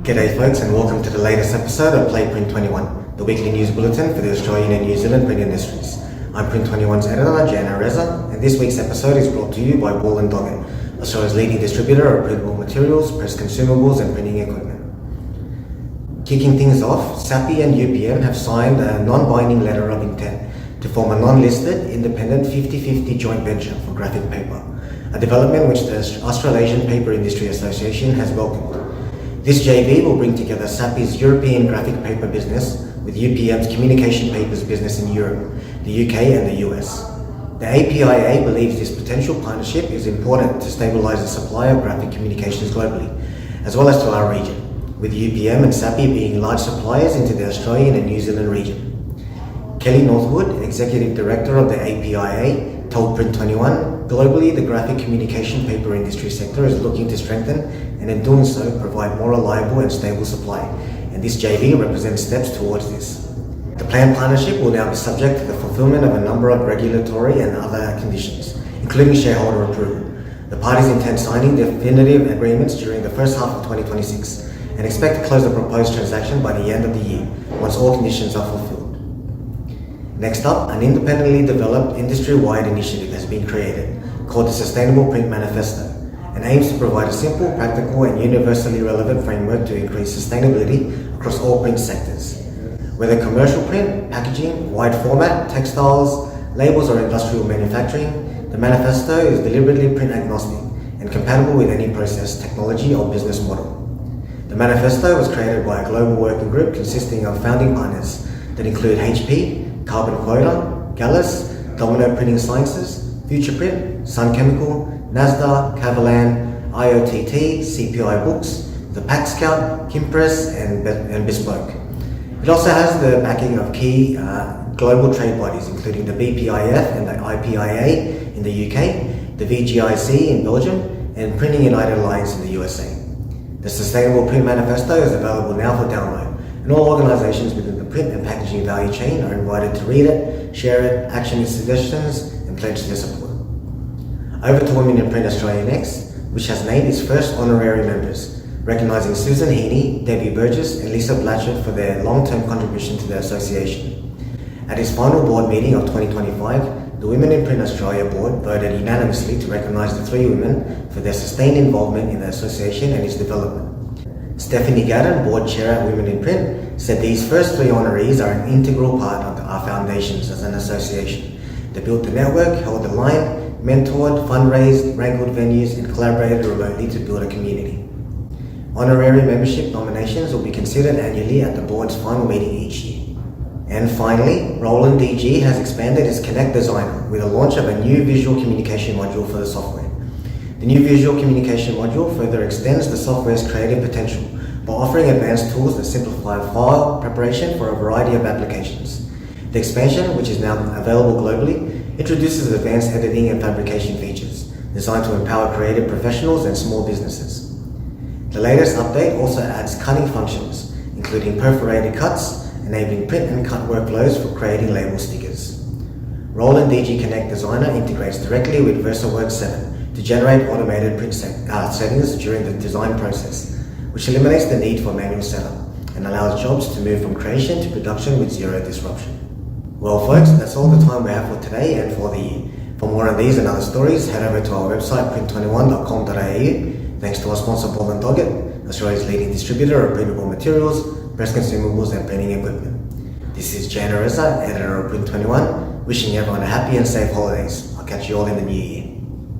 G'day folks, and welcome to the latest episode of Print21, the weekly news bulletin for the Australian and New Zealand print industries. I'm Print21's editor, Jana Reza, and this week's episode is brought to you by Roland, Australia's leading distributor of printable materials, press consumables and printing equipment. Kicking things off, Sappi and UPM have signed a non-binding letter of intent to form a non-listed, independent 50-50 joint venture for graphic paper, a development which the Australasian Paper Industry Association has welcomed. This JV will bring together Sappi's European graphic paper business with UPM's communication papers business in Europe, the UK and the US. The APIA believes this potential partnership is important to stabilise the supply of graphic communications globally, as well as to our region, with UPM and Sappi being large suppliers into the Australian and New Zealand region. Kelly Northwood, Executive Director of the APIA, told Print21, globally the graphic communication paper industry sector is looking to strengthen and in doing so provide more reliable and stable supply, and this JV represents steps towards this. The planned partnership will now be subject to the fulfillment of a number of regulatory and other conditions, including shareholder approval. The parties intend signing definitive agreements during the first half of 2026 and expect to close the proposed transaction by the end of the year, once all conditions are fulfilled. Next up, an independently developed industry-wide initiative has been created called the Sustainable Print Manifesto, and aims to provide a simple, practical and universally relevant framework to increase sustainability across all print sectors. Whether commercial print, packaging, wide format, textiles, labels or industrial manufacturing, the manifesto is deliberately print agnostic and compatible with any process, technology or business model. The manifesto was created by a global working group consisting of founding partners that include HP, Carbon Quota, Gallus, Domino Printing Sciences, Future Print, Sun Chemical, NASDA, Cavalan, IOTT, CPI Books, the Pack Scout, Kimpress and Bespoke. It also has the backing of key global trade bodies including the BPIF and the IPIA in the UK, the VGIC in Belgium and Printing United Alliance in the USA. The Sustainable Print Manifesto is available now for download, and all organisations within the print and packaging value chain are invited to read it, share it, action its suggestions and pledge their support. Over to Women in Print Australia next, which has named its first honorary members, recognising Susan Heaney, Debbie Burgess and Lisa Blatchett for their long-term contribution to the association. At its final board meeting of 2025, the Women in Print Australia board voted unanimously to recognise the three women for their sustained involvement in the association and its development. Stephanie Gadden, board chair at Women in Print, said these first three honorees are an integral part of our foundations as an association. They built the network, held the line, mentored, fundraised, wrangled venues and collaborated remotely to build a community. Honorary membership nominations will be considered annually at the board's final meeting each year. And finally, Roland DG has expanded its Connect Designer with the launch of a new visual communication module for the software. The new visual communication module further extends the software's creative potential by offering advanced tools that simplify file preparation for a variety of applications. The expansion, which is now available globally, introduces advanced editing and fabrication features designed to empower creative professionals and small businesses. The latest update also adds cutting functions, including perforated cuts, enabling print and cut workflows for creating label stickers. Roland DG Connect Designer integrates directly with VersaWorks 7 to generate automated print settings during the design process, which eliminates the need for manual setup and allows jobs to move from creation to production with zero disruption. Well folks, that's all the time we have for today and for the year. For more on these and other stories, head over to our website print21.com.au. Thanks to our sponsor Roland, Australia's leading distributor of printable materials, press consumables and printing equipment. This is Jana Reza, editor of Print21, wishing everyone a happy and safe holidays. I'll catch you all in the new year.